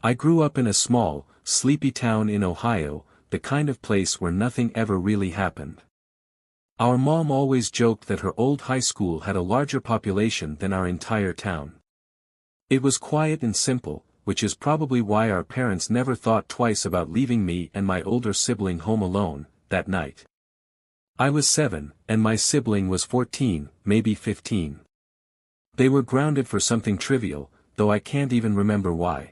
I grew up in a small, sleepy town in Ohio, the kind of place where nothing ever really happened. Our mom always joked that her old high school had a larger population than our entire town. It was quiet and simple, which is probably why our parents never thought twice about leaving me and my older sibling home alone, that night. I was 7, and my sibling was 14, maybe 15. They were grounded for something trivial, though I can't even remember why.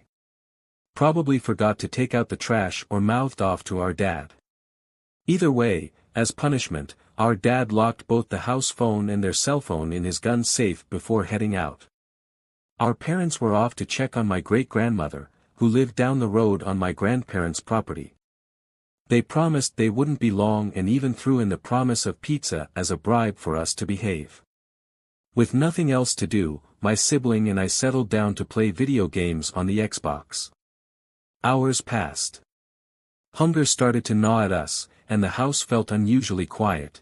Probably forgot to take out the trash or mouthed off to our dad. Either way, as punishment, our dad locked both the house phone and their cell phone in his gun safe before heading out. Our parents were off to check on my great-grandmother, who lived down the road on my grandparents' property. They promised they wouldn't be long and even threw in the promise of pizza as a bribe for us to behave. With nothing else to do, my sibling and I settled down to play video games on the Xbox. Hours passed. Hunger started to gnaw at us, and the house felt unusually quiet.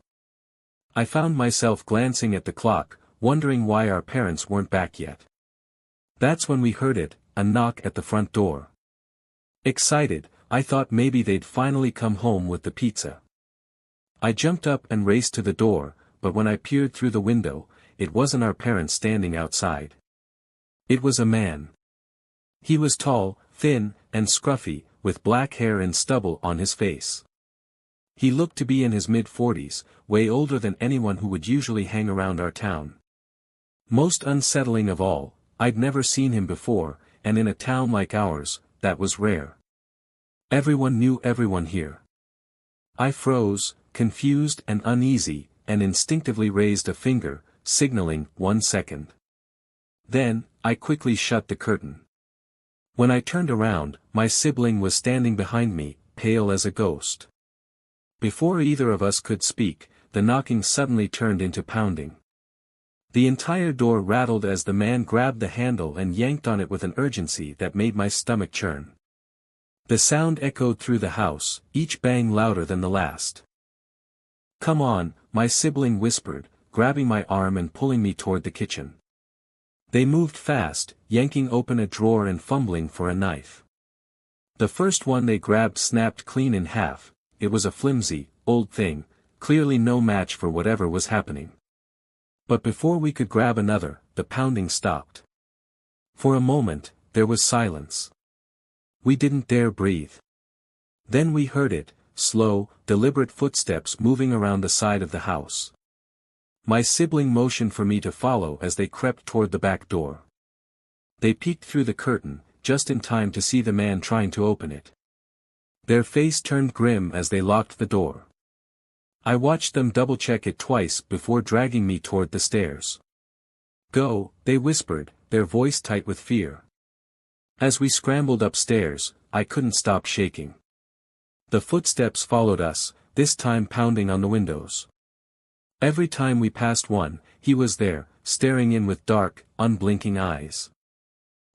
I found myself glancing at the clock, wondering why our parents weren't back yet. That's when we heard it, a knock at the front door. Excited, I thought maybe they'd finally come home with the pizza. I jumped up and raced to the door, but when I peered through the window, it wasn't our parents standing outside. It was a man. He was tall, thin, and scruffy, with black hair and stubble on his face. He looked to be in his mid-40s, way older than anyone who would usually hang around our town. Most unsettling of all, I'd never seen him before, and in a town like ours, that was rare. Everyone knew everyone here. I froze, confused and uneasy, and instinctively raised a finger, signaling 1 second. Then, I quickly shut the curtain. When I turned around, my sibling was standing behind me, pale as a ghost. Before either of us could speak, the knocking suddenly turned into pounding. The entire door rattled as the man grabbed the handle and yanked on it with an urgency that made my stomach churn. The sound echoed through the house, each bang louder than the last. "Come on," my sibling whispered, grabbing my arm and pulling me toward the kitchen. They moved fast, yanking open a drawer and fumbling for a knife. The first one they grabbed snapped clean in half. It was a flimsy, old thing, clearly no match for whatever was happening. But before we could grab another, the pounding stopped. For a moment, there was silence. We didn't dare breathe. Then we heard it, slow, deliberate footsteps moving around the side of the house. My sibling motioned for me to follow as they crept toward the back door. They peeked through the curtain, just in time to see the man trying to open it. Their face turned grim as they locked the door. I watched them double-check it twice before dragging me toward the stairs. "Go," they whispered, their voice tight with fear. As we scrambled upstairs, I couldn't stop shaking. The footsteps followed us, this time pounding on the windows. Every time we passed one, he was there, staring in with dark, unblinking eyes.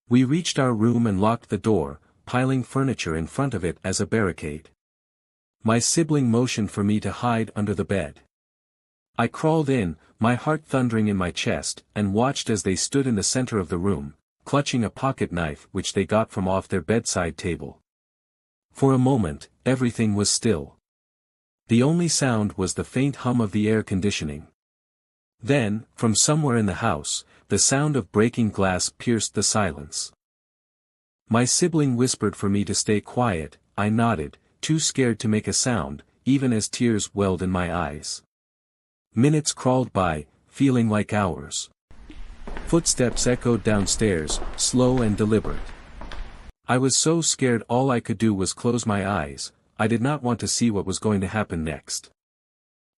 We reached our room and locked the door, piling furniture in front of it as a barricade. My sibling motioned for me to hide under the bed. I crawled in, my heart thundering in my chest, and watched as they stood in the center of the room, clutching a pocket knife which they got from off their bedside table. For a moment, everything was still. The only sound was the faint hum of the air conditioning. Then, from somewhere in the house, the sound of breaking glass pierced the silence. My sibling whispered for me to stay quiet. I nodded, too scared to make a sound, even as tears welled in my eyes. Minutes crawled by, feeling like hours. Footsteps echoed downstairs, slow and deliberate. I was so scared all I could do was close my eyes. I did not want to see what was going to happen next.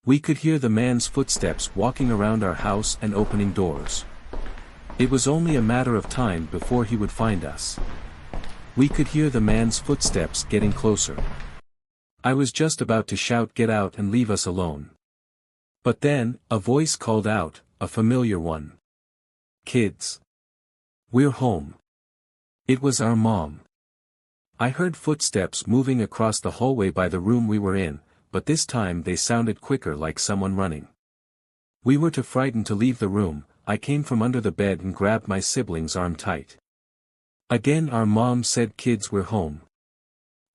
We could hear the man's footsteps walking around our house and opening doors. It was only a matter of time before he would find us. We could hear the man's footsteps getting closer. I was just about to shout, "Get out and leave us alone." But then, a voice called out, a familiar one. "Kids. We're home." It was our mom. I heard footsteps moving across the hallway by the room we were in, but this time they sounded quicker, like someone running. We were too frightened to leave the room. I came from under the bed and grabbed my sibling's arm tight. Again our mom said kids were home.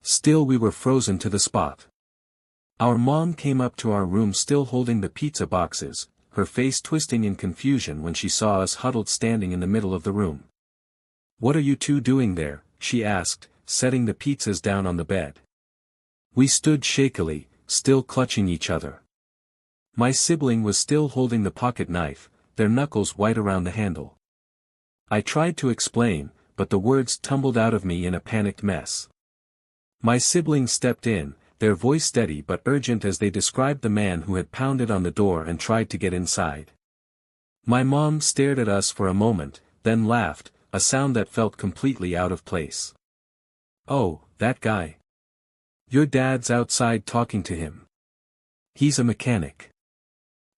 Still we were frozen to the spot. Our mom came up to our room still holding the pizza boxes, her face twisting in confusion when she saw us huddled standing in the middle of the room. "What are you two doing there?" she asked, setting the pizzas down on the bed. We stood shakily, still clutching each other. My sibling was still holding the pocket knife, their knuckles white around the handle. I tried to explain, but the words tumbled out of me in a panicked mess. My siblings stepped in, their voice steady but urgent as they described the man who had pounded on the door and tried to get inside. My mom stared at us for a moment, then laughed, a sound that felt completely out of place. "Oh, that guy. Your dad's outside talking to him. He's a mechanic.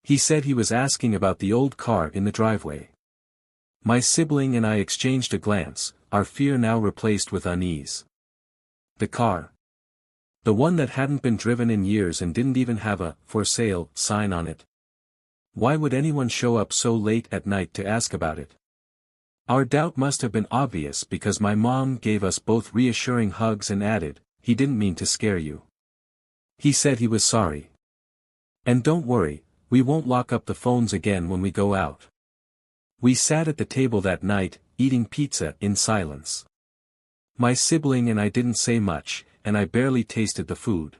He said he was asking about the old car in the driveway." My sibling and I exchanged a glance, our fear now replaced with unease. The car. The one that hadn't been driven in years and didn't even have a "for sale" sign on it. Why would anyone show up so late at night to ask about it? Our doubt must have been obvious because my mom gave us both reassuring hugs and added, "He didn't mean to scare you. He said he was sorry. And don't worry, we won't lock up the phones again when we go out." We sat at the table that night, eating pizza in silence. My sibling and I didn't say much, and I barely tasted the food.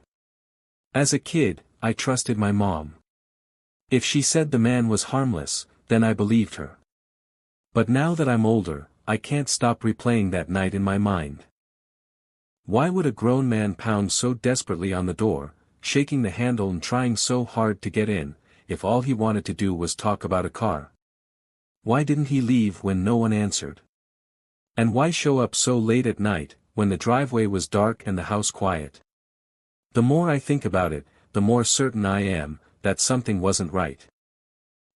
As a kid, I trusted my mom. If she said the man was harmless, then I believed her. But now that I'm older, I can't stop replaying that night in my mind. Why would a grown man pound so desperately on the door, shaking the handle and trying so hard to get in, if all he wanted to do was talk about a car? Why didn't he leave when no one answered? And why show up so late at night, when the driveway was dark and the house quiet? The more I think about it, the more certain I am, that something wasn't right.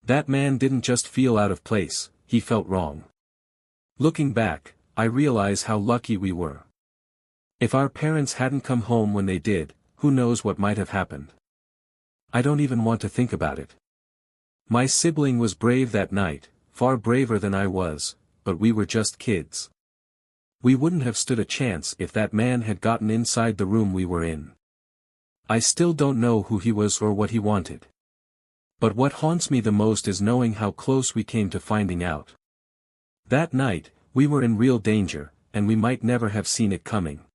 That man didn't just feel out of place, he felt wrong. Looking back, I realize how lucky we were. If our parents hadn't come home when they did, who knows what might have happened. I don't even want to think about it. My sibling was brave that night, far braver than I was, but we were just kids. We wouldn't have stood a chance if that man had gotten inside the room we were in. I still don't know who he was or what he wanted. But what haunts me the most is knowing how close we came to finding out. That night, we were in real danger, and we might never have seen it coming.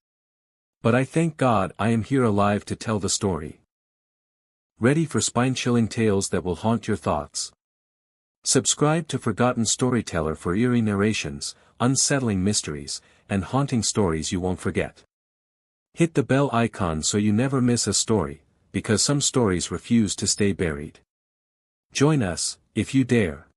But I thank God I am here alive to tell the story. Ready for spine-chilling tales that will haunt your thoughts? Subscribe to Forgotten Storyteller for eerie narrations, unsettling mysteries, and haunting stories you won't forget. Hit the bell icon so you never miss a story, because some stories refuse to stay buried. Join us, if you dare.